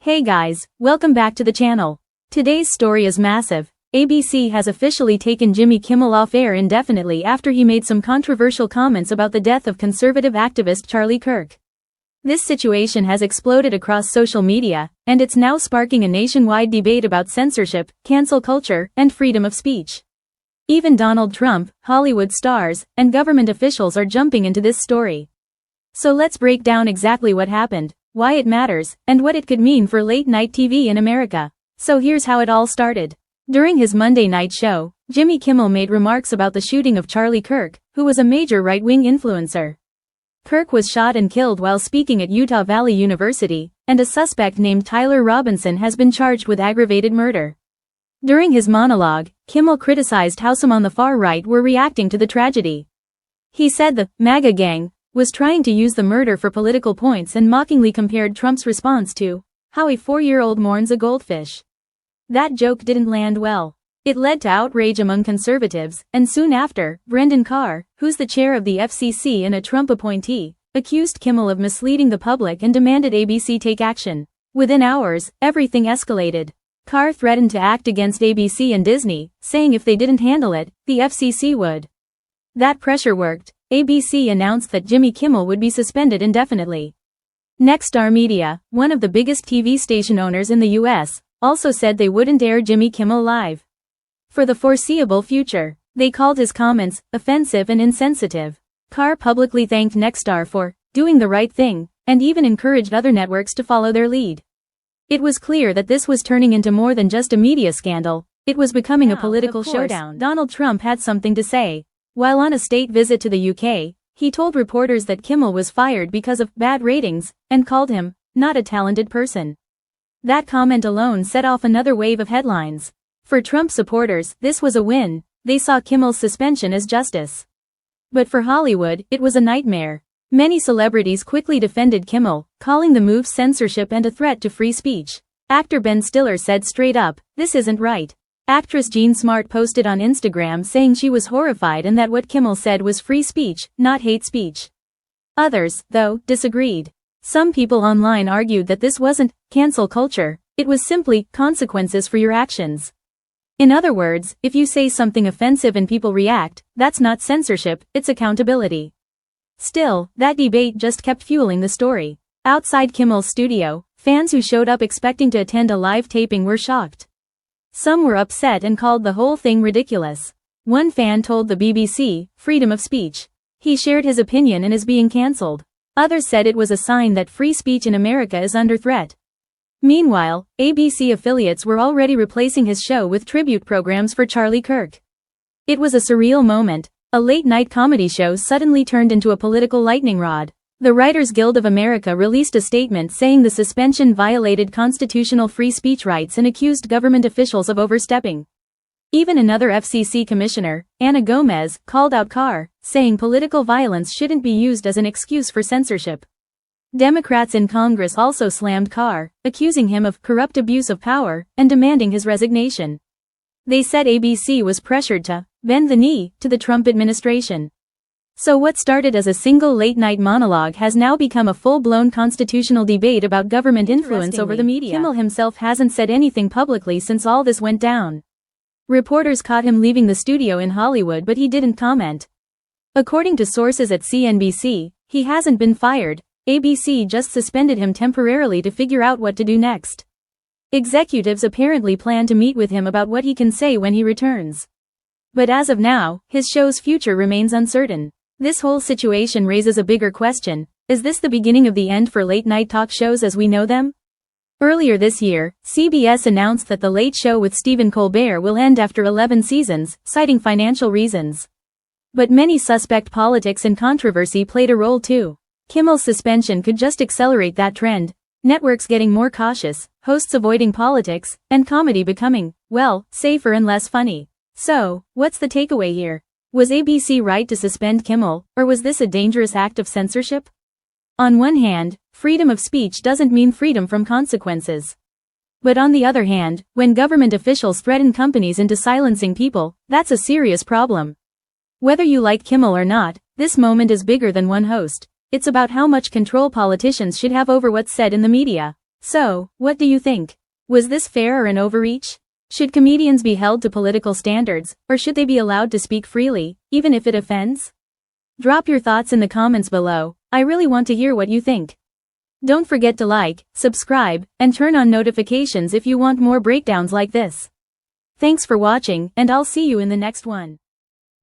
Hey guys, welcome back to the channel. Today's story is massive. ABC has officially taken Jimmy Kimmel off air indefinitely after he made some controversial comments about the death of conservative activist Charlie Kirk. This situation has exploded across social media, and it's now sparking a nationwide debate about censorship, cancel culture, and freedom of speech. Even Donald Trump, Hollywood stars, and government officials are jumping into this story. So let's break down exactly what happened, why it matters, and what it could mean for late-night TV in America. So here's how it all started. During his Monday night show, Jimmy Kimmel made remarks about the shooting of Charlie Kirk, who was a major right-wing influencer. Kirk was shot and killed while speaking at Utah Valley University, and a suspect named Tyler Robinson has been charged with aggravated murder. During his monologue, Kimmel criticized how some on the far right were reacting to the tragedy. He said the MAGA gang was trying to use the murder for political points and mockingly compared Trump's response to how a 4-year-old mourns a goldfish. That joke didn't land well. It led to outrage among conservatives, and soon after, Brendan Carr, who's the chair of the FCC and a Trump appointee, accused Kimmel of misleading the public and demanded ABC take action. Within hours, everything escalated. Carr threatened to act against ABC and Disney, saying if they didn't handle it, the FCC would. That pressure worked. ABC announced that Jimmy Kimmel would be suspended indefinitely. Nexstar Media, one of the biggest TV station owners in the U.S., also said they wouldn't air Jimmy Kimmel live for the foreseeable future. They called his comments offensive and insensitive. Carr publicly thanked Nexstar for doing the right thing, and even encouraged other networks to follow their lead. It was clear that this was turning into more than just a media scandal. It was becoming a political showdown. Donald Trump had something to say. While on a state visit to the UK, he told reporters that Kimmel was fired because of bad ratings, and called him not a talented person. That comment alone set off another wave of headlines. For Trump supporters, this was a win. They saw Kimmel's suspension as justice. But for Hollywood, it was a nightmare. Many celebrities quickly defended Kimmel, calling the move censorship and a threat to free speech. Actor Ben Stiller said straight up, "This isn't right." Actress Jean Smart posted on Instagram saying she was horrified and that what Kimmel said was free speech, not hate speech. Others, though, disagreed. Some people online argued that this wasn't cancel culture, it was simply consequences for your actions. In other words, if you say something offensive and people react, that's not censorship, it's accountability. Still, that debate just kept fueling the story. Outside Kimmel's studio, fans who showed up expecting to attend a live taping were shocked. Some were upset and called the whole thing ridiculous. One fan told the BBC, "Freedom of speech." He shared his opinion and is being cancelled. Others said it was a sign that free speech in America is under threat. Meanwhile, ABC affiliates were already replacing his show with tribute programs for Charlie Kirk. It was a surreal moment. A late-night comedy show suddenly turned into a political lightning rod. The Writers Guild of America released a statement saying the suspension violated constitutional free speech rights and accused government officials of overstepping. Even another FCC commissioner, Ana Gomez, called out Carr, saying political violence shouldn't be used as an excuse for censorship. Democrats in Congress also slammed Carr, accusing him of corrupt abuse of power, and demanding his resignation. They said ABC was pressured to bend the knee to the Trump administration. So what started as a single late-night monologue has now become a full-blown constitutional debate about government influence over the media. Kimmel himself hasn't said anything publicly since all this went down. Reporters caught him leaving the studio in Hollywood but he didn't comment. According to sources at CNBC, he hasn't been fired. ABC just suspended him temporarily to figure out what to do next. Executives apparently plan to meet with him about what he can say when he returns. But as of now, his show's future remains uncertain. This whole situation raises a bigger question. Is this the beginning of the end for late-night talk shows as we know them? Earlier this year, CBS announced that The Late Show with Stephen Colbert will end after 11 seasons, citing financial reasons. But many suspect politics and controversy played a role too. Kimmel's suspension could just accelerate that trend. Networks getting more cautious, hosts avoiding politics, and comedy becoming, well, safer and less funny. So, what's the takeaway here? Was ABC right to suspend Kimmel, or was this a dangerous act of censorship? On one hand, freedom of speech doesn't mean freedom from consequences. But on the other hand, when government officials threaten companies into silencing people, that's a serious problem. Whether you like Kimmel or not, this moment is bigger than one host. It's about how much control politicians should have over what's said in the media. So, what do you think? Was this fair or an overreach? Should comedians be held to political standards, or should they be allowed to speak freely, even if it offends? Drop your thoughts in the comments below. I really want to hear what you think. Don't forget to like, subscribe, and turn on notifications if you want more breakdowns like this. Thanks for watching, and I'll see you in the next one.